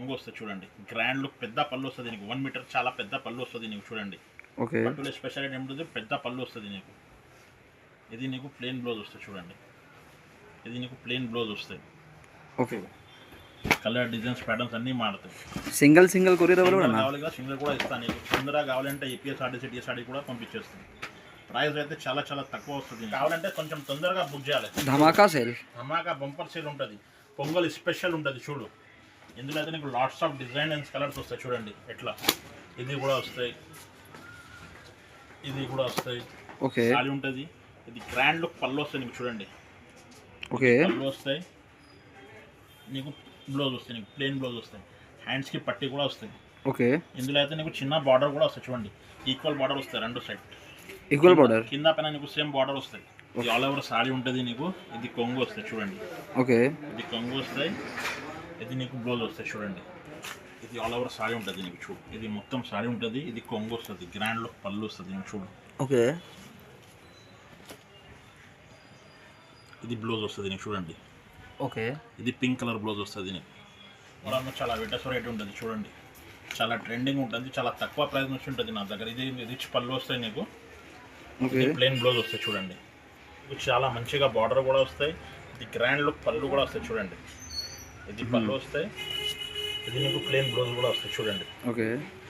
కొంగు వస్తుంది చూడండి. గ్రాండ్ లుక్, పెద్ద పళ్ళు వస్తుంది నీకు. 1 మీటర్ చాలా పెద్ద పళ్ళు వస్తుంది నీకు చూడండి. ఓకే. పట్టులో స్పెషాలిటీ ఏమిటంటే పెద్ద పళ్ళు వస్తుంది నీకు. ఇది నీకు ప్లెయిన్ బ్లౌజ్ వస్తుంది చూడండి. ఇది నీకు ప్లెయిన్ బ్లౌజ్ వస్తాయి. ఓకే. కలర్ డిజైన్స్ ప్యాటర్న్స్ అన్నీ మారుతాయి. సింగిల్ కొరియర్ కావాలి కదా, సింగిల్ కూడా ఇస్తాను నీకు. తొందరగా కావాలంటే ఏపీఎస్ ఆర్డీసీ టీఎస్ఆర్డీ కూడా పంపించేస్తాను. ప్రైస్ అయితే చాలా చాలా తక్కువ వస్తుంది. కావాలంటే కొంచెం తొందరగా బుక్ చేయాలి. ధమాకా సేల్, ధమాకా బంపర్ సేల్ ఉంటుంది. పొంగల్ స్పెషల్ ఉంటుంది చూడు. ఇందులో అయితే నీకు lots of design and colours వస్తాయి చూడండి. ఎట్లా ఇది కూడా వస్తాయి, ఇది కూడా వస్తాయి. ఓకే. ఖాళీ ఉంటుంది. ఇది గ్రాండ్ లుక్ పళ్ళు వస్తాయి నీకు చూడండి. ఓకే. పళ్ళు వస్తాయి నీకు, బ్లౌజ్ వస్తాయి నీకు, ప్లెయిన్ బ్లౌజ్ వస్తాయి. హ్యాండ్స్కి పట్టి కూడా వస్తాయి. ఓకే. ఇందులో అయితే నీకు చిన్న బార్డర్ కూడా వస్తాయి చూడండి. ఈక్వల్ బార్డర్ వస్తాయి రెండు సైడ్. ఈక్వల్ బార్డర్ కింద పైన నీకు సేమ్ బార్డర్ వస్తాయి. ఇది ఆల్ ఓవర్ సారీ ఉంటుంది నీకు. ఇది కొంగు వస్తాయి చూడండి. ఓకే. ఇది కొంగు వస్తాయి. ఇది నీకు బ్లౌజ్ వస్తాయి చూడండి. ఇది ఆల్ ఓవర్ సారీ ఉంటుంది నీకు చూడు. ఇది మొత్తం సారీ ఉంటుంది. ఇది కొంగు వస్తుంది. గ్రాండ్ లుక్ పళ్ళు వస్తుంది నీకు చూడు. ఓకే. ఇది బ్లౌజ్ వస్తుంది నీకు చూడండి. ఓకే. ఇది పింక్ కలర్ బ్లౌజ్ వస్తుంది నీకు. మనం చాలా వెటస్ రేట్ ఉంటుంది చూడండి. చాలా ట్రెండింగ్ ఉంటుంది. చాలా తక్కువ ప్రైస్ నుంచి ఉంటుంది నా దగ్గర. ఇది రిచ్ పళ్ళు వస్తాయి నీకు. ఓకే. ప్లెయిన్ బ్లౌజ్ వస్తాయి చూడండి. ఇది చాలా మంచిగా బార్డర్ కూడా వస్తాయి. ఇది గ్రాండ్ లుక్ పళ్ళు కూడా వస్తాయి చూడండి. ఇది పళ్ళు వస్తాయి. ఇది నీకు ప్లెయిన్ బ్లౌజ్ కూడా వస్తాయి చూడండి. ఓకే.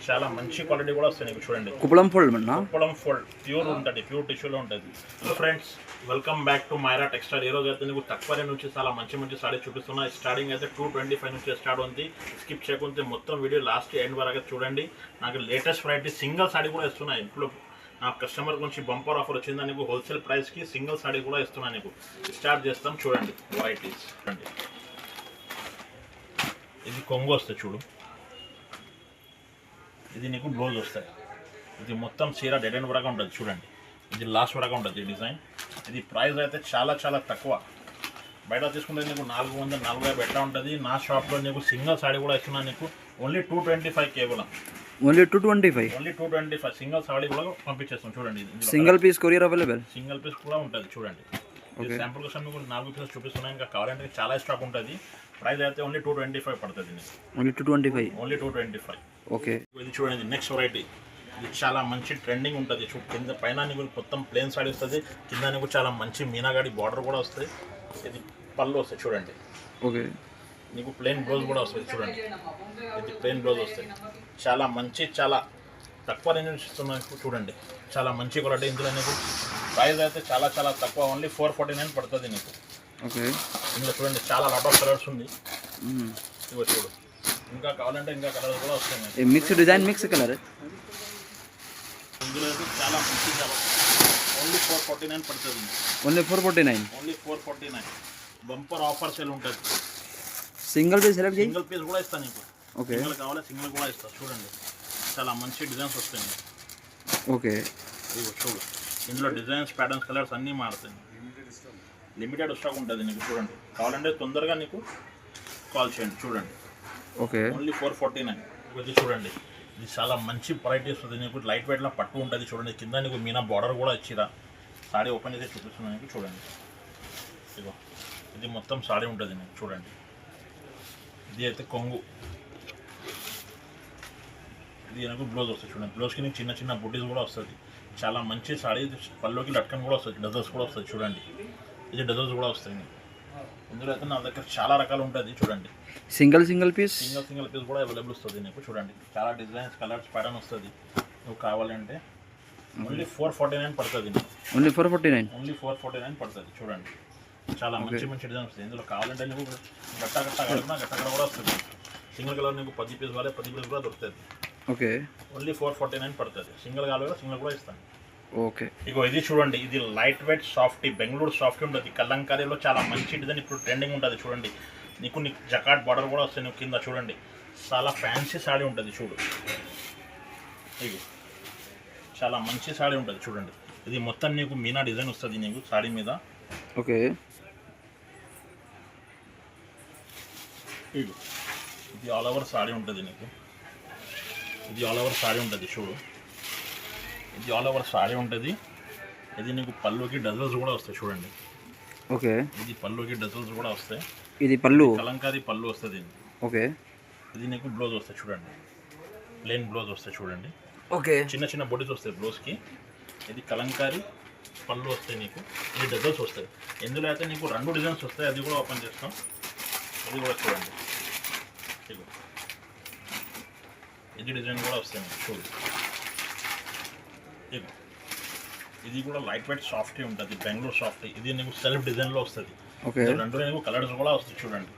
చాలా మంచి క్వాలిటీ కూడా వస్తాయి నీకు చూడండి. కుప్పలం ఫోల్డ్ మన్నా, కుప్పలం ఫోల్డ్ ప్యూర్ ఉంటుంది. ప్యూర్ టిష్యూలో ఉంటుంది. So friends, welcome back to Myra textile. ఈ రోజు అయితే నీకు తక్కువ రేట్ నుంచి చాలా మంచి మంచి సారీ చూపిస్తున్నా. స్టార్టింగ్ అయితే 225 నుంచి స్టార్ట్ ఉంది. స్కిప్ చేయకుంటే మొత్తం వీడియో లాస్ట్ ఎండ్ వరకు చూడండి. నాకు లేటెస్ట్ వెరైటీ సింగిల్ సారీ కూడా ఇస్తున్నాయి. ఇప్పుడు నా కస్టమర్ గురించి బంపర్ ఆఫర్ వచ్చిందా నీకు. హోల్సేల్ ప్రైస్కి సింగిల్ సారీ కూడా ఇస్తున్నా నీకు. స్టార్ట్ చేస్తాం చూడండి. వెరైటీస్ చూడండి. ఇది కొంగు వస్తుంది చూడు. ఇది నీకు బ్లౌజ్ వస్తాయి. ఇది మొత్తం చీర డెడ్ ఎండ్ వరకు ఉంటుంది చూడండి. ఇది లాస్ట్ వరకు ఉంటుంది డిజైన్. ఇది ప్రైస్ అయితే చాలా చాలా తక్కువ. బయట తీసుకుంటే నీకు 440 ఎట్లా ఉంటుంది. నా షాప్లో నీకు సింగిల్ సారీ కూడా ఇస్తున్నా నీకు. ఓన్లీ 225 కేవలం. ఓన్లీ 225. ఓన్లీ 225 సింగిల్ సారీ కూడా పంపించేస్తాం చూడండి. Single piece courier available. Single piece కూడా ఉంటుంది చూడండి. శాంపుల్ కోసం మీకు 4 పీసెస్ చూపిస్తున్నాయి. ఇంకా కావాలంటే చాలా స్టాక్ ఉంటుంది. ప్రైస్ అయితే ఓన్లీ 225 పడుతుంది నీకు. ఓన్లీ 225. ఓన్లీ 225. ఓకే. ఇది చూడండి నెక్స్ట్ వెరైటీ. ఇది చాలా మంచి ట్రెండింగ్ ఉంటుంది. కింద పైన నీకు మొత్తం ప్లేన్ సారీ వస్తుంది. కింద నీకు చాలా మంచి మీనాగాడి బార్డర్ కూడా వస్తుంది. ఇది పళ్ళు వస్తాయి చూడండి. ఓకే. నీకు ప్లెయిన్ బ్లౌజ్ కూడా వస్తుంది చూడండి. ఇది ప్లెయిన్ బ్లౌజ్ వస్తాయి. చాలా మంచి, చాలా తక్కువ రేంజ్ ఇస్తున్నాను చూడండి. చాలా మంచి క్వాలిటీ. ఇందులో నీకు ప్రైస్ అయితే చాలా చాలా తక్కువ. ఓన్లీ 449 పడుతుంది నీకు. ఓకే. ఇందులో చూడండి చాలా లాట్ ఆఫ్ కలర్స్ ఉంది. ఇవ్వ చూడు. ఇంకా కావాలంటే ఇంకా కలర్స్ కూడా వస్తాయి. Mix design, mix colour. ఇందులో అయితే చాలా మంచి, చాలా ఓన్లీ 449 పడుతుంది. Only 449. Only 449. Bumper offer sale ఉంటుంది. సింగిల్ పీస్ సెలెక్ట్ చేయి. సింగిల్ పీస్ కూడా ఇస్తాను నీకు. ఓకే. సింగిల్ కావాలి సింగిల్ కూడా ఇస్తాను చూడండి. చాలా మంచి డిజైన్స్ వస్తాయి నీకు. ఓకే. ఇదిగో చూడు. ఇందులో డిజైన్స్, ప్యాటర్న్స్, కలర్స్ అన్నీ మారుతాయి. లిమిటెడ్ స్టాక్ ఉంటుంది నీకు చూడండి. కావాలంటే తొందరగా నీకు కాల్ చేయండి చూడండి. ఓకే. ఓన్లీ 449. ఇది చూడండి. ఇది చాలా మంచి వెరైటీ వస్తుంది నీకు. లైట్ వెయిట్లో పట్టు ఉంటుంది చూడండి. కింద నీకు మీనా బార్డర్ కూడా ఇచ్చిరా. సారీ ఓపెన్ చేసి చూపిస్తున్నాను నీకు చూడండి. ఇదిగో ఇది మొత్తం సారీ ఉంటుంది నీకు చూడండి. ఇది అయితే కొంగు. ఇది నాకు బ్లౌజ్ వస్తుంది చూడండి. బ్లౌజ్కి నీకు చిన్న చిన్న బుటీస్ కూడా వస్తుంది. చాలా మంచి సారీ. పళ్ళుకి లట్కన్ కూడా వస్తుంది. డజల్స్ కూడా వస్తుంది చూడండి. ఇది డజల్స్ కూడా వస్తాయి. ఇందులో అయితే నా దగ్గర చాలా రకాలు ఉంటుంది చూడండి. సింగిల్ పీస్, సింగిల్ పీస్ కూడా అవైలబుల్ వస్తుంది నీకు చూడండి. చాలా డిజైన్స్, కలర్స్, ప్యాటర్న్ వస్తుంది. నువ్వు కావాలంటే ఓన్లీ 449 పడుతుంది నీకు. ఓన్లీ 449. ఓన్లీ 449 పడుతుంది చూడండి. చాలా మంచి మంచి డిజైన్ వస్తుంది. ఇందులో కావాలంటే నీకు గట్ట కూడా వస్తుంది. సింగిల్ కలర్ నీకు 10 పీస్ కావాలి, 10 పీస్ కూడా దొరుకుతుంది. ఓకే. ఓన్లీ 449 పడుతుంది. సింగిల్ కావాలి, సింగిల్ కూడా ఇస్తాను. ఓకే. ఇగో ఇది చూడండి. ఇది light weight softy, Bengaluru softy ఉంటుంది. కలంకారీలో చాలా మంచి డిజైన్ ఇప్పుడు ట్రెండింగ్ ఉంటుంది చూడండి. నీకు జకాట్ బార్డర్ కూడా వస్తుంది నీకు కింద చూడండి. చాలా ఫ్యాన్సీ సాడీ ఉంటుంది చూడు. ఇది చాలా మంచి సాడీ ఉంటుంది చూడండి. ఇది మొత్తం నీకు మీనా డిజైన్ వస్తుంది నీకు సాడీ మీద. ఓకే. ఇది ఆల్ ఓవర్ సాడీ ఉంటుంది నీకు. ఇది ఆల్ ఓవర్ సాడీ ఉంటుంది చూడు. ఇది ఆల్ ఓవర్ సారీ ఉంటుంది. ఇది నీకు పళ్ళుకి డజల్స్ కూడా వస్తాయి చూడండి. ఓకే. ఇది పళ్ళుకి డజల్స్ కూడా వస్తాయి. ఇది పళ్ళు, కలంకారీ పళ్ళు వస్తుంది. ఓకే. ఇది నీకు బ్లౌజ్ వస్తాయి చూడండి, ప్లెయిన్ బ్లౌజ్ వస్తాయి చూడండి, ఓకే చిన్న చిన్న బొడీస్ వస్తాయి బ్లౌజ్కి. ఇది కలంకారీ పళ్ళు వస్తాయి నీకు, ఇది డజల్స్ వస్తాయి. ఇందులో అయితే నీకు 2 డిజైన్స్ వస్తాయి, అది కూడా ఓపెన్ చేస్తాం. ఇది కూడా చూడండి, ఇదిగో ఇది డిజైన్ కూడా వస్తాయి మీకు చూడు. ఇదిగో ఇది కూడా లైట్ వెయిట్ సాఫ్టీ ఉంటుంది, బెంగళూరు సాఫ్టీ. ఇది నీకు సెల్ఫ్ డిజైన్లో వస్తుంది. ఓకే 2 నీకు కలర్స్ కూడా వస్తాయి చూడండి.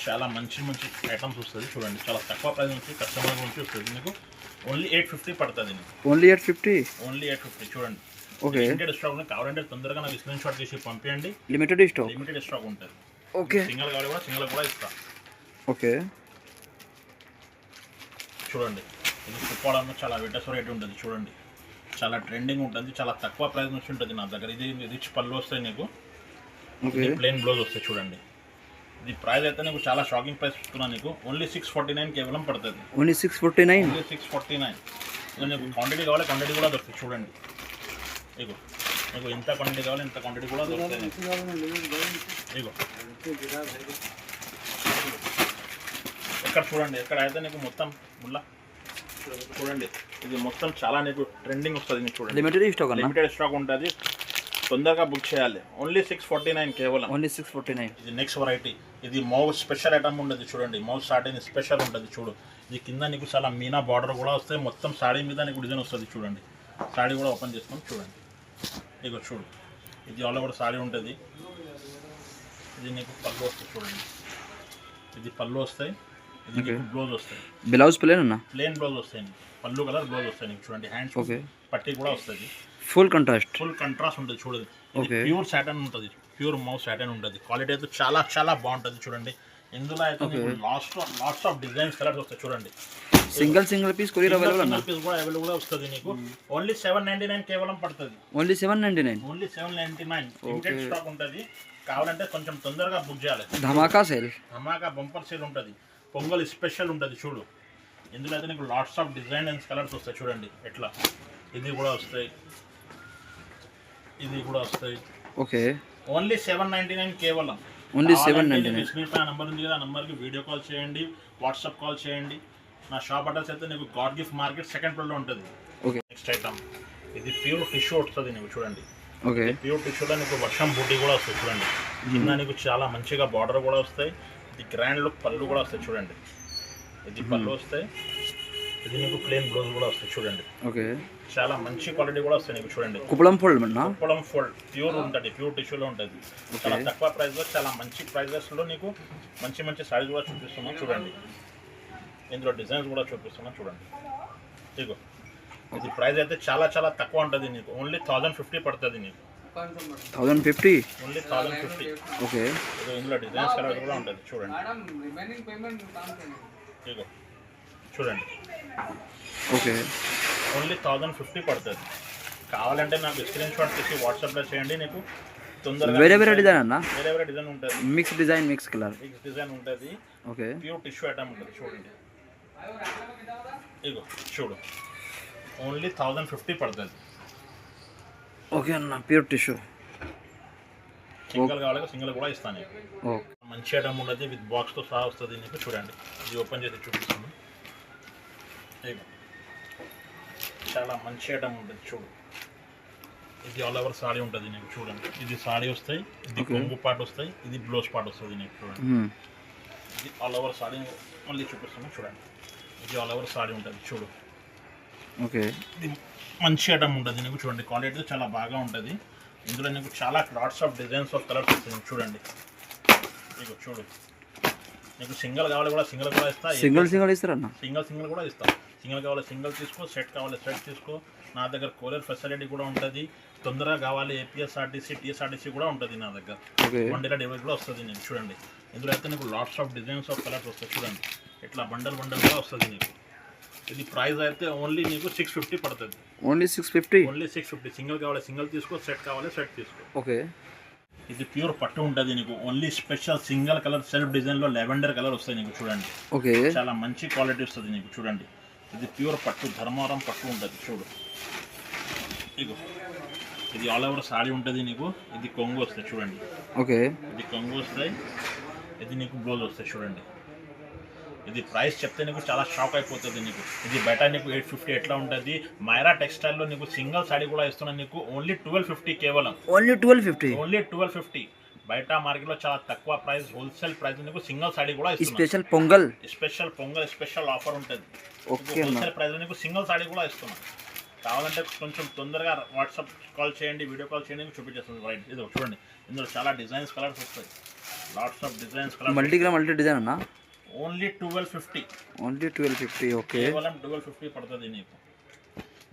చాలా మంచి మంచి ఐటమ్స్ వస్తుంది చూడండి, చాలా తక్కువ ప్రైస్ నుంచి కస్టమర్ నుంచి వస్తుంది. మీకు ఓన్లీ 850 పడుతుంది నీకు, ఓన్లీ 850. ఓన్లీ 850 చూడండి. ఓకే లిమిటెడ్ స్టాక్ ఉంది, కావాలంటే తొందరగా నాకు స్క్రీన్ షాట్ తీసి పంపించండి. Limited stock. లిమిటెడ్ స్టాక్ ఉంటుంది. ఓకే సింగల్ కావాలి కూడా సింగల్ కూడా ఇస్తా. ఓకే చూడండి, ఇది కుప్పడంలో చాలా వెటస్ రేట్ ఉంటుంది చూడండి, చాలా ట్రెండింగ్ ఉంటుంది, చాలా తక్కువ ప్రైస్ నుంచి ఉంటుంది నా దగ్గర. ఇది రిచ్ పళ్ళు వస్తాయి నీకు, ఓకే ప్లెయిన్ బ్లౌజ్ వస్తాయి చూడండి. ఇది ప్రైస్ అయితే నీకు చాలా షాకింగ్ ప్రైస్ ఇస్తున్నాను నీకు, ఓన్లీ 649 కేవలం పడుతుంది. ఓన్లీ 649. ఓన్లీ 649. ఇక నీకు క్వాంటిటీ కావాలి, క్వాంటిటీ కూడా దొరుకుతుంది చూడండి. ఇగో నీకు ఎంత క్వాంటిటీ కావాలి ఇంత క్వాంటిటీ కూడా దొరుకుతాయి నీకు. ఇగో ఎక్కడ చూడండి, ఎక్కడ అయితే నీకు మొత్తం ముళ్ళ చూడండి, ఇది మొత్తం చాలా నీకు ట్రెండింగ్ వస్తుంది నీకు చూడండి. లిమిటెడ్ స్టాక్ అన్న, లిమిటెడ్ స్టాక్ ఉంటుంది, తొందరగా బుక్ చేయాలి. ఓన్లీ 649 కేవలం. ఓన్లీ 649. ఇది నెక్స్ట్ వెరైటీ, ఇది మౌస్ స్పెషల్ ఐటమ్ ఉంటుంది చూడండి. మౌస్ సాడీ స్పెషల్ ఉంటుంది చూడు. ఇది కింద నీకు చాలా మీనా బార్డర్ కూడా వస్తాయి, మొత్తం సాడీ మీద నీకు డిజైన్ వస్తుంది చూడండి. సాడీ కూడా ఓపెన్ చేసుకొని చూడండి, ఇగో చూడు. ఇది ఆల్ ఓవర్ సాడీ ఉంటుంది. ఇది నీకు పళ్ళు వస్తాయి చూడండి, ఇది పళ్ళు వస్తాయి, ఇది నీకు బ్లౌజ్ వస్తాయి. బ్లౌజ్ ప్లేన్ అన్న, ప్లెయిన్ బ్లౌజ్ వస్తాయి నీకు, పళ్ళు కలర్ బ్లౌజ్ వస్తాయి నీకు చూడండి. హ్యాండ్స్ ఓకే పట్టి కూడా వస్తుంది, ఫుల్ కంట్రాస్ట్. ఫుల్ కంట్రాస్ట్ ఉంటుంది చూడండి. ఓకే ప్యూర్ సాటన్ ఉంటుంది, ప్యూర్ మౌస్ సాటన్ ఉంటుంది. క్వాలిటీ అయితే చాలా చాలా బాగుంటుంది చూడండి. ఇందులో అయితే లాట్స్ ఆఫ్ డిజైన్స్ కలర్స్ వస్తాయి చూడండి. సింగిల్ పీస్ కొరియర్ అవైలబుల్ అన్న, సింగిల్ పీస్ కూడా అవైలబుల్ వస్తుంది నీకు. ఓన్లీ 799 కేవలం పడుతుంది. ఓన్లీ 799. ఓన్లీ 799. లిమిటెడ్ స్టాక్ ఉంటుంది, కావాలంటే కొంచెం తొందరగా బుక్ చేయాలి. ధమాకా సేల్, ధమాకా బంపర్ సేల్ ఉంటుంది, పొంగల్ స్పెషల్ ఉంటుంది చూడు. ఇందులో అయితే నీకు lots of design and colours వస్తాయి చూడండి. ఎట్లా ఇది కూడా వస్తాయి, ఇది కూడా వస్తాయి. ఓకే ఓన్లీ 799 కేవలం. ఓన్లీ 799. స్క్రీన్ పై నెంబర్ ఉంది కదా, నెంబర్కి వీడియో కాల్ చేయండి, వాట్సాప్ కాల్ చేయండి. నా షాప్ అడ్రస్ అయితే నీకు గాడ్ గిఫ్ట్ మార్కెట్ సెకండ్ ఫ్లోర్లో ఉంటుంది. ఓకే నెక్స్ట్ ఐటమ్, ఇది ప్యూర్ టిష్యూ వస్తుంది నీకు చూడండి. ఓకే ప్యూర్ టిష్యూలో నీకు వర్షం బూటీ కూడా వస్తుంది చూడండి. కింద నీకు చాలా మంచిగా బార్డర్ కూడా వస్తాయి. ఇది గ్రాండ్ లుక్ పళ్ళు కూడా వస్తాయి చూడండి. ఇది పళ్ళు వస్తాయి, ఇది నీకు ప్లెయిన్ బ్లౌజ్ కూడా వస్తాయి చూడండి. ఓకే చాలా మంచి క్వాలిటీ కూడా వస్తాయి నీకు చూడండి. కుప్పడం ఫోల్డ్ అన్న, కుప్పడం ఫోల్డ్ ప్యూర్ ఉంటుంది, ప్యూర్ టిష్యూలో ఉంటుంది. చాలా తక్కువ ప్రైస్లో చాలా మంచి ప్రైజెస్లో నీకు మంచి మంచి సారీస్ కూడా చూపిస్తున్నాం చూడండి. ఇందులో డిజైన్స్ కూడా చూపిస్తున్నాం చూడండి. ఇదిగో ఇది ప్రైస్ అయితే చాలా చాలా తక్కువ ఉంటుంది నీకు, ఓన్లీ 1050 పడుతుంది నీకు. 1050. ఓన్లీ 1050. ఓకే ఇదిగో ఇందులో డిజైన్స్ కలర్ కూడా ఉంటుంది చూడండి. ఇదిగో చూడండి, ఓకే ఓన్లీ 1050 పడుతుంది. కావాలంటే నాకు స్క్రీన్ షాట్ తీసి వాట్సాప్లో చేయండి, నీకు తొందరగా వేరే వేరే డిజైన్ అన్న, వేరే వేరే డిజైన్ ఉంటుంది, mix design, mix colour. Mix design ఉంటుంది. ఓకే ప్యూర్ టిష్యూ ఐటమ్ ఉంటుంది చూడండి. ఇగో చూడు, ఓన్లీ 1050 పడుతుంది. ఓకే అన్న, ప్యూర్ టిష్యూ. సింగిల్ కావాలి సింగిల్ కూడా ఇస్తాను నీకు. ఓకే మంచి ఐటమ్ ఉంటుంది, విత్ బాక్స్తో సహా వస్తుంది నీకు చూడండి. ఇది ఓపెన్ చేసి చూపిస్తాను. ఇగో చాలా మంచి ఐటమ్ ఉంటుంది చూడు. ఇది ఆల్ ఓవర్ సాడీ ఉంటుంది నీకు చూడండి. ఇది సాడీ వస్తాయి, ఇది కొంగు పార్ట్ వస్తాయి, ఇది బ్లౌజ్ పార్ట్ వస్తుంది నీకు చూడండి. ఇది ఆల్ ఓవర్ సాడీ మళ్ళీ చూపిస్తాను చూడండి. ఇది ఆల్ ఓవర్ సాడీ ఉంటుంది చూడు. ఓకే ఇది మంచి ఐటమ్ ఉంటుంది నీకు చూడండి. క్వాలిటీ చాలా బాగా ఉంటుంది. ఇందులో నీకు చాలా lots of designs of colours వస్తుంది చూడండి. నీకు చూడు, నీకు సింగిల్ కావాలి కూడా సింగిల్ కూడా ఇస్తా, సింగిల్ ఇస్తారన్న, సింగిల్ కూడా ఇస్తా. సింగిల్ కావాలి సింగిల్ తీసుకో, సెట్ కావాలి సెట్ తీసుకో. నా దగ్గర కొరియర్ ఫెసిలిటీ కూడా ఉంటుంది. తొందరగా కావాలి ఏపీఎస్ఆర్టీసీ టీఎస్ఆర్టీసీ కూడా ఉంటుంది నా దగ్గర. ఓకే బండిల డెలివరీ కూడా వస్తుంది నీకు చూడండి. ఇందులో అయితే నీకు lots of designs of colours వస్తాయి చూడండి. ఇట్లా బండల్ కూడా వస్తుంది నీకు. ఇది ప్రైస్ అయితే ఓన్లీ నీకు 650 పడుతుంది. ఓన్లీ 650. ఓన్లీ 650. సింగిల్ కావాలి సింగిల్ తీసుకో, సెట్ కావాలి సెట్ తీసుకో. ఓకే ఇది ప్యూర్ పట్టు ఉంటుంది నీకు. Only special single colour self డిజైన్లో లెవెండర్ కలర్ వస్తాయి నీకు చూడండి. ఓకే చాలా మంచి క్వాలిటీ వస్తుంది నీకు చూడండి. ఇది ప్యూర్ పట్టు, ధర్మవరం పట్టు ఉంటుంది చూడు. ఇగో ఇది ఆల్ ఓవర్ సాడీ ఉంటుంది నీకు. ఇది కొంగు వస్తాయి చూడండి. ఓకే ఇది కొంగు వస్తాయి, ఇది నీకు బ్లౌజ్ వస్తాయి చూడండి. ఇది ప్రైస్ చెప్తే నీకు చాలా షాక్ అయిపోతుంది నీకు. ఇది బయట నీకు 850 ఎట్లా ఉంటుంది. మైరా టెక్స్టైల్లో నీకు సింగిల్ సాడీ కూడా ఇస్తున్నాను నీకు ఓన్లీ 1250 కేవలం. ఓన్లీ 1250. ఓన్లీ 1250. బయట మార్కెట్లో చాలా తక్కువ ప్రైస్, హోల్సేల్ ప్రైస్ నీకు సింగిల్ సాడీ కూడా ఇస్తున్నాను. స్పెషల్ పొంగల్ స్పెషల్ ఆఫర్ ఉంటుంది. ఓకే. హోల్సేల్ ప్రైస్ నీకు సింగిల్ సాడీ కూడా ఇస్తున్నాను. కావాలంటే కొంచెం తొందరగా వాట్సాప్ కాల్ చేయండి, వీడియో కాల్ చేయండి, మీకు చూపించేస్తుంది. రైట్, ఇది చూడండి. ఇందులో చాలా డిజైన్స్ కలర్స్ వస్తాయి. Lots of designs colours. Multi design అన్న. ఓన్లీ 1250. ఓన్లీ 1250. ఓకే. కేవలం 1250 పడుతుంది నీకు.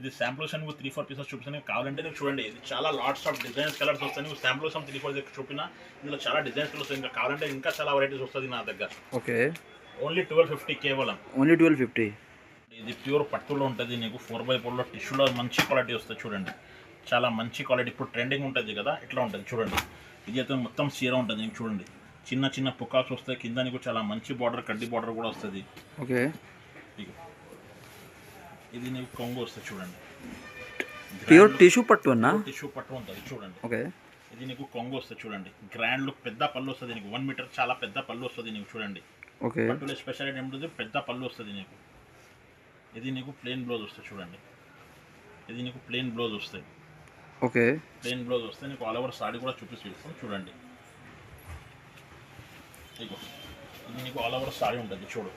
ఇది శాంపుల్స్ అని 3-4 పీసెస్ చూపిస్తాను. కావాలంటే నీకు చూడండి. ఇది చాలా లాట్స్ ఆఫ్ డిజైన్స్ కలర్స్ వస్తాయి. నీకు శాంపుల్స్ 3-4 చూపినా ఇందులో చాలా డిజైన్స్ వస్తాయి. ఇంకా కావాలంటే ఇంకా చాలా వెరైటీస్ వస్తుంది నా దగ్గర. ఓకే. ఓన్లీ 1250 కేవలం. ఓన్లీ 1250. ఇది ప్యూర్ పట్టులో ఉంటుంది నీకు. 4x4లో టిష్యూలో మంచి క్వాలిటీ వస్తుంది చూడండి. చాలా మంచి క్వాలిటీ. ఇప్పుడు ట్రెండింగ్ ఉంటుంది కదా, ఇట్లా ఉంటుంది చూడండి. ఇది అయితే మొత్తం చీర ఉంటుంది నీకు చూడండి. చిన్న చిన్న పుకాస్ వస్తాయి. కింద నీకు చాలా మంచి బార్డర్, కడ్డీ బార్డర్ కూడా వస్తుంది. ఓకే. ఇది నీకు కొంగు వస్తుంది చూడండి. ప్యూర్ టిష్యూ పట్టు అన్న. టిష్యూ పట్టు ఉంటుంది చూడండి. ఓకే. ఇది నీకు కొంగు వస్తుంది చూడండి. గ్రాండ్ లుక్, పెద్ద పళ్ళు వస్తుంది నీకు. 1 మీటర్ చాలా పెద్ద పళ్ళు వస్తుంది నీకు చూడండి. ఓకే. పట్టులో స్పెషాలిటీ ఏమిటి, పెద్ద పళ్ళు వస్తుంది నీకు. ఇది నీకు ప్లెయిన్ బ్లౌజ్ వస్తుంది చూడండి. ఇది నీకు ప్లెయిన్ బ్లౌజ్ వస్తాయి. ఓకే. ప్లెయిన్ బ్లౌజ్ వస్తే నీకు ఆల్ ఓవర్ సాడీ కూడా చూపిస్తాం చూడండి. ఇది నీకు ఆల్ ఓవర్ సాడీ ఉంటుంది చూడు.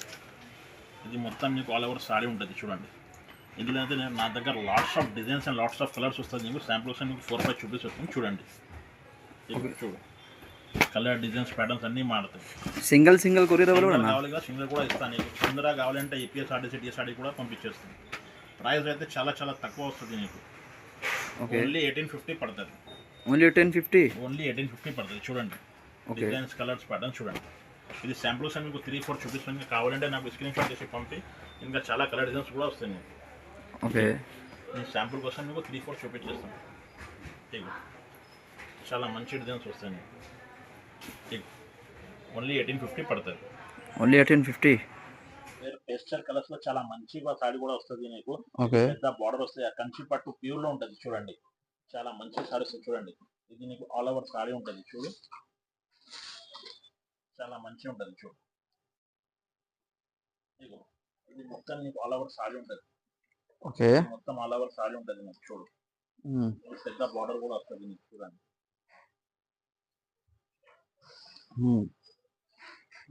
ఇది మొత్తం నీకు ఆల్ ఓవర్ సాడీ ఉంటుంది చూడండి. ఇందులో అయితే నా దగ్గర lots of designs and lots of colours వస్తుంది నీకు. శాంపుల్స్ నీకు 4-5 చూపిస్తాం చూడండి. చూడు, కలర్ డిజైన్స్ ప్యాటర్న్స్ అన్నీ మారుతాయి. సింగిల్ కొరియర్ కావాలి కదా, సింగిల్ కూడా ఇస్తాను నీకు. తొందరగా కావాలంటే EPS ఆర్డర్ టీఎస్ కూడా పంపించేస్తాను. ప్రైస్ అయితే చాలా చాలా తక్కువ వస్తుంది నీకు. ఓన్లీ 1850 పడుతుంది. ఓన్లీ 1850 పడుతుంది చూడండి. డిజైన్స్ కలర్స్ ప్యాటర్న్స్ చూడండి. ఇది శాంపుల్స్ అని మీకు 3-4 చూపిస్తాను. కావాలంటే నాకు స్క్రీన్ షాట్ చేసి పంపి. ఇంకా చాలా కలర్ డిజైన్స్ కూడా వస్తాయి మీకు. ఓకే. నేను శాంపుల్ కోసం మీకు 3-4 చూపించేస్తాను. చాలా మంచి డిజైన్స్ వస్తాయి నీకు. ఓన్లీ 1850 పడుతుంది. ఓన్లీ 1850. పేస్టల్ కలర్స్ లో చాలా మంచిగా సాడీ కూడా వస్తుంది నీకు. ఓకే. పెద్ద బార్డర్ వస్తుంది. ఆ కంచి పట్టు ప్యూర్ లో ఉంటుంది చూడండి. చాలా మంచి సారీ వస్తుంది చూడండి. ఇది నీకు ఆల్ ఓవర్ సాడీ ఉంటుంది చూడు. చాలా మంచిగా ఉంటుంది చూడు. ఇది మొత్తం నీకు ఆల్ ఓవర్ సాడీ ఉంటుంది. ఓకే. మొత్తం ఆల్ ఓవర్ సాడీ ఉంటుంది నీకు చూడు. పెద్ద బార్డర్ కూడా వస్తుంది నీకు చూడండి.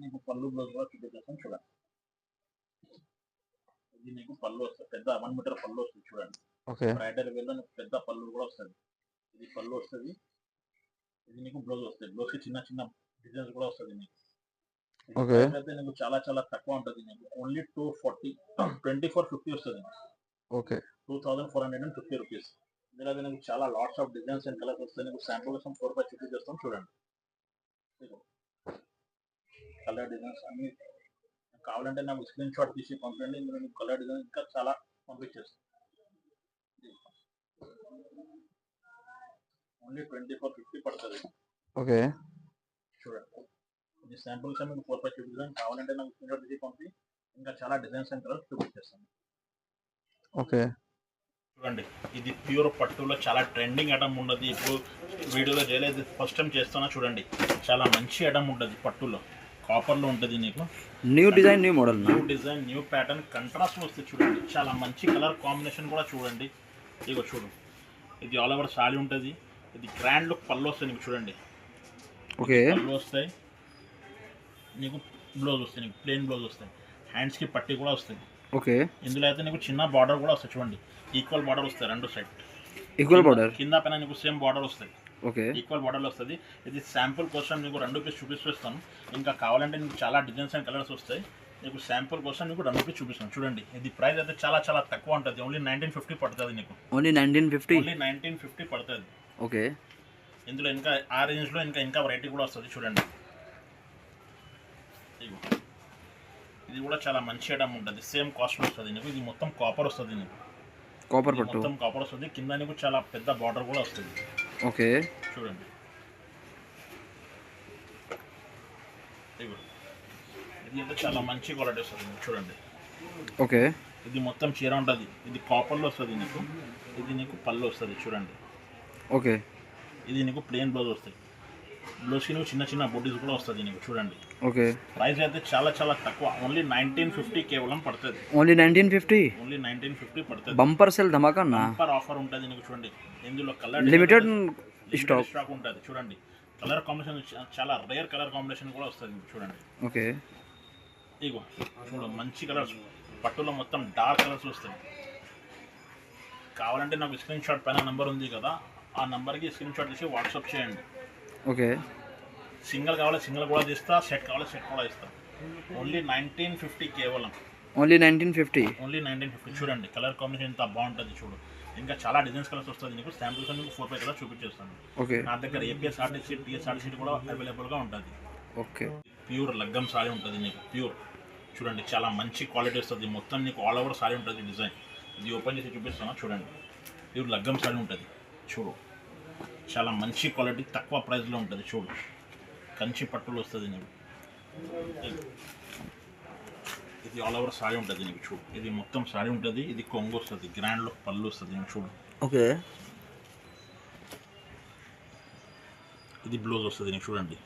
నీకు పళ్ళు బ్లౌజ్ కూడా చూపించేస్తాం చూడండి. ఇది నీకు పళ్ళు వస్తుంది. పెద్ద 1 మీటర్ పళ్ళు వస్తుంది చూడండి. ఓకే. బ్రైడల్ వేలో నీకు పెద్ద పళ్ళు కూడా వస్తుంది. ఇది పళ్ళు వస్తుంది. ఇది నీకు బ్లౌజ్ వస్తుంది. బ్లౌజ్ కి చిన్న చిన్న డిజైన్స్ కూడా వస్తుంది నీకు. ఓకే. అయితే నీకు చాలా చాలా తక్కువ ఉంటుంది నీకు. ఓన్లీ 2450 వస్తుంది. ఓకే. 2450 రూపీస్. ఇందులో నీకు చాలా lots of designs and colours వస్తాయి. నీకు శాంపుల్ కోసం 4-5 చూపించేస్తాం చూడండి. కలర్ డిజైన్స్ అన్ని కావాలంటే నాకు స్క్రీన్ షాట్ తీసి పంపండి. ఇందులో మీకు కలర్ డిజైన్ ఇంకా చాలా పంపించేస్తాం. ఓన్లీ 2450 పడుతుంది. ఓకే. చూడండి. ఇది శాంపుల్స్ మీకు 4-5 చూపిస్తాం. కావాలంటే నాకు స్క్రీన్ షాట్ తీసి పంపి ఇంకా చాలా డిజైన్స్ అండ్ కలర్స్ చూపించేస్తాను. ఓకే. చూడండి. ఇది ప్యూర్ పట్టులో చాలా ట్రెండింగ్ ఐటమ్ ఉన్నది. ఇప్పుడు వీడియోలో చేయలేదు, ఫస్ట్ టైం చేస్తున్నా చూడండి. చాలా మంచి ఐటమ్ ఉంటుంది పట్టులో. కాపర్లో ఉంటుంది నీకు. New design, new model, new design, new pattern, contrast వస్తుంది చూడండి. చాలా మంచి కలర్ కాంబినేషన్ కూడా చూడండి. ఇగో చూడు. ఇది ఆల్ ఓవర్ సాడీ ఉంటుంది. ఇది గ్రాండ్ లుక్ పళ్ళు వస్తాయి నీకు చూడండి. ఓకే. పళ్ళు వస్తాయి నీకు. బ్లౌజ్ వస్తాయి నీకు. ప్లెయిన్ బ్లౌజ్ వస్తాయి. హ్యాండ్స్కి పట్టి కూడా వస్తుంది. ఓకే. ఇందులో అయితే నీకు చిన్న బార్డర్ కూడా వస్తాయి చూడండి. ఈక్వల్ బార్డర్ వస్తాయి రెండు సైడ్. Equal border. కింద పైన నీకు సేమ్ బార్డర్ వస్తాయి. ఓకే. ఈక్వల్ బార్డర్ వస్తుంది. ఇది శాంపుల్ కోసం నీకు 2 పీస్ చూపిస్తాను. ఇంకా కావాలంటే నీకు చాలా డిజైన్స్ అండ్ కలర్స్ వస్తాయి. నీకు శాంపుల్ కోసం నీకు 2 పీస్ చూపిస్తాను చూడండి. ఇది ప్రైస్ అయితే చాలా చాలా తక్కువ ఉంటుంది. ఓన్లీ 1950 పడుతుంది నీకు. ఓన్లీ 1950 పడుతుంది. ఓకే. ఇందులో ఇంకా ఆ రేంజ్లో ఇంకా వెరైటీ కూడా వస్తుంది చూడండి. ఇది కూడా చాలా మంచి ఐటమ్ ఉంటుంది. సేమ్ కాస్ట్ వస్తుంది నీకు. ఇది మొత్తం కాపర్ వస్తుంది నీకు. కాపర్ పట్టు. మొత్తం కాపర్ వస్తుంది. కింద నీకు చాలా పెద్ద బార్డర్ కూడా వస్తుంది. ఓకే. చూడండి. ఇది అయితే చాలా మంచి క్వాలిటీ వస్తుంది నీకు చూడండి. ఓకే. ఇది మొత్తం చీర ఉంటుంది. ఇది కాపర్లో వస్తుంది నీకు. ఇది నీకు పళ్ళు వస్తుంది చూడండి. ఓకే. ఇది నీకు ప్లెయిన్ బ్లౌజ్ వస్తుంది. బ్లౌజ్కి నువ్వు చిన్న చిన్న బుడ్డీస్ కూడా వస్తుంది నీకు చూడండి. ఓకే. ప్రైస్ అయితే చాలా చాలా తక్కువ, ఓన్లీ 1950 కేవలం పడుతుంది. ఓన్లీ 1950. ఓన్లీ 1950 పడుతుంది. బంపర్ సెల్ ధమాకా అన్న. బంపర్ ఆఫర్ ఉంటుంది నీకు చూడండి. ఇందులో కలర్ లిమిటెడ్ స్టాక్ ఉంటుంది చూడండి. కలర్ కాంబినేషన్ చాలా రేర్ కలర్ కాంబినేషన్ కూడా వస్తుంది మీకు చూడండి. ఓకే. ఇగో చూడు మంచి కలర్స్, పట్టులో మొత్తం డార్క్ కలర్స్ వస్తాయి. కావాలంటే నాకు స్క్రీన్ షాట్ పైన నెంబర్ ఉంది కదా, ఆ నెంబర్కి స్క్రీన్ షాట్ తీసి వాట్సాప్ చేయండి. ఓకే. సింగిల్ కావాలి సింగిల్ కూడా తీస్తా, సెట్ కావాలి సెట్ కూడా ఇస్తా. ఓన్లీ 1950 కేవలం. ఓన్లీ 1950. ఓన్లీ 1950. చూడండి కలర్ కాంబినేషన్ ఎంత బాగుంటుంది చూడు. ఇంకా చాలా డిజైన్స్ కలర్స్ వస్తుంది నీకు. శాంపుల్స్ నీకు 4-5 కలర్ చూపించేస్తాను. ఓకే. నా దగ్గర ఏపీఎస్ఆర్టీసీ టీఎస్ఆర్టీసీ కూడా అవైలబుల్గా ఉంటుంది. ఓకే. ప్యూర్ లగ్గం సారీ ఉంటుంది నీకు, ప్యూర్. చూడండి చాలా మంచి క్వాలిటీ వస్తుంది. మొత్తం నీకు ఆల్ ఓవర్ సారీ ఉంటుంది డిజైన్. ఇది ఓపెన్ చేసి చూపిస్తాను చూడండి. ప్యూర్ లగ్గం సారీ ఉంటుంది చూడు. చాలా మంచి క్వాలిటీ, తక్కువ ప్రైస్లో ఉంటుంది చూడు. కంచి పట్టులు వస్తుంది నీకు. ఇది ఆల్ ఓవర్ సారీ ఉంటుంది నీకు చూడు. ఇది మొత్తం సారీ ఉంటుంది. ఇది కొంగు వస్తుంది, గ్రాండ్లో పళ్ళు వస్తుంది నీకు చూడు. ఓకే. ఇది బ్లౌజ్ వస్తుంది నీకు చూడండి.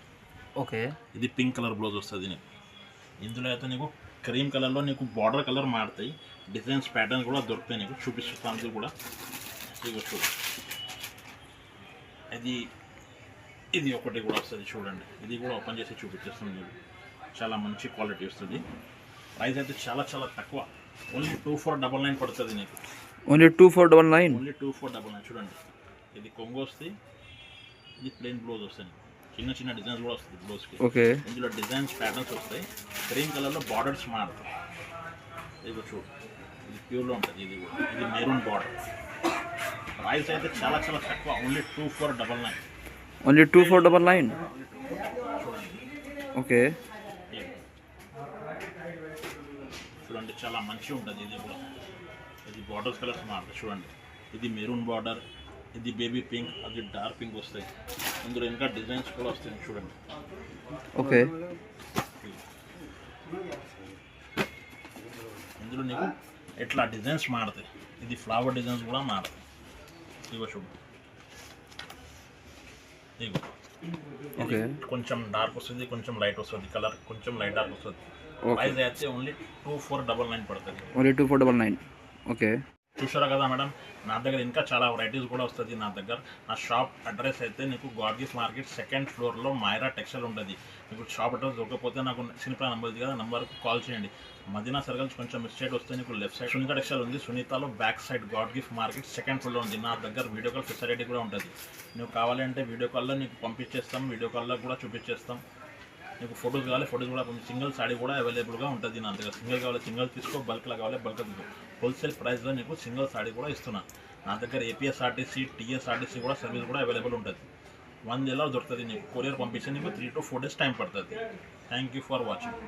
ఓకే. ఇది పింక్ కలర్ బ్లౌజ్ వస్తుంది నీకు. ఇందులో అయితే నీకు క్రీమ్ కలర్లో నీకు బార్డర్ కలర్ మారుతాయి, డిజైన్స్ ప్యాటర్న్స్ కూడా దొరుకుతాయి నీకు. చూపిస్తాను కూడా. ఇగో చూడు. ఇది ఒకటి కూడా వస్తుంది చూడండి. ఇది కూడా ఓపెన్ చేసి చూపించేస్తుంది చూడు. చాలా మంచి క్వాలిటీ వస్తుంది. ప్రైస్ అయితే చాలా చాలా తక్కువ, ఓన్లీ 2499 పడుతుంది నీకు. ఓన్లీ 2499. ఓన్లీ 2499 చూడండి. ఇది కొంగు వస్తుంది, ఇది ప్లెయిన్ బ్లౌజ్ వస్తుంది. చిన్న చిన్న డిజైన్స్ కూడా వస్తుంది బ్లౌజ్కి. ఓకే. ఇందులో డిజైన్స్ ప్యాటర్న్స్ వస్తాయి. క్రీమ్ కలర్లో బార్డర్స్ మారుతాయి. ఇది చూడు, ఇది ప్యూర్లో ఉంటుంది. ఇది కూడా ఇది మెరూన్ బార్డర్. ప్రైస్ అయితే చాలా చాలా తక్కువ, ఓన్లీ 2499. ఓన్లీ 2499. చూడండి. ఓకే. చూడండి చాలా మంచిగా ఉంటుంది. ఇది కూడా ఇది బార్డర్స్ కలర్స్ మారుతాయి చూడండి. ఇది మెరూన్ బార్డర్, ఇది బేబీ పింక్, అది డార్క్ పింక్ వస్తాయి. ఇందులో ఇంకా డిజైన్స్ కూడా వస్తాయి చూడండి. ఓకే. ఇందులో నీకు ఎట్లా డిజైన్స్ మారుతాయి. ఇది ఫ్లవర్ డిజైన్స్ కూడా మారుతాయి. ఇగో చూడు. ఇగో ఓకే. కొంచెం డార్క్ వస్తుంది, కొంచెం లైట్ వస్తుంది. కలర్ కొంచెం లైట్ డార్క్ వస్తుంది. ప్రైస్ అయితే ఓన్లీ 2499 పడుతుంది. ఓన్లీ 2499. ఓకే. చూసారా కదా మేడం, నా దగ్గర ఇంకా చాలా వెరైటీస్ కూడా వస్తుంది. నా దగ్గర నా షాప్ అడ్రస్ అయితే నీకు గాడ్గిఫ్ట్ మార్కెట్ 2nd ఫ్లోర్లో మైరా టెక్స్టైల్ ఉంటుంది. మీకు షాప్ అడ్రస్ దొరకకపోతే నాకు సినిపా నెంబర్ ఉంది కదా, నెంబర్కి కాల్ చేయండి. మదీనా సర్కిల్ కొంచెం మిస్టేక్ వస్తే నీకు లెఫ్ట్ సైడ్ సునీత టెక్స్టైల్ ఉంది. సునీతలో బ్యాక్ సైడ్ గాడ్గిఫ్ట్ మార్కెట్ 2nd ఫ్లోర్లో ఉంది. నా దగ్గర వీడియో కాల్ ఫెసిలిటీ కూడా ఉంటుంది. నువ్వు కావాలంటే వీడియో కాల్లో నీకు పంపించేస్తాం, వీడియో కాల్లో కూడా చూపించేస్తాం. నీకు ఫొటోస్ కావాలి, ఫొటోస్ కూడా సింగిల్ సాడీ కూడా అవైలబుల్గా ఉంటుంది నా దగ్గర. సింగిల్ కావాలి సింగిల్ తీసుకో, బల్క్లో కావాలి బల్క్ తీసుకో. హోల్సేల్ ప్రైస్లో నీకు సింగిల్ సాడీ కూడా ఇస్తున్నా. నా దగ్గర ఏపీఎస్ఆర్టీసీ టీఎస్ఆర్టీసీ కూడా సర్వీస్ కూడా అవైలబుల్ ఉంటుంది. 1 డేలో దొరుకుతుంది నీకు. కొరియర్ పంపించి నీకు 3 to 4 days టైం పడుతుంది. Thank you for watching.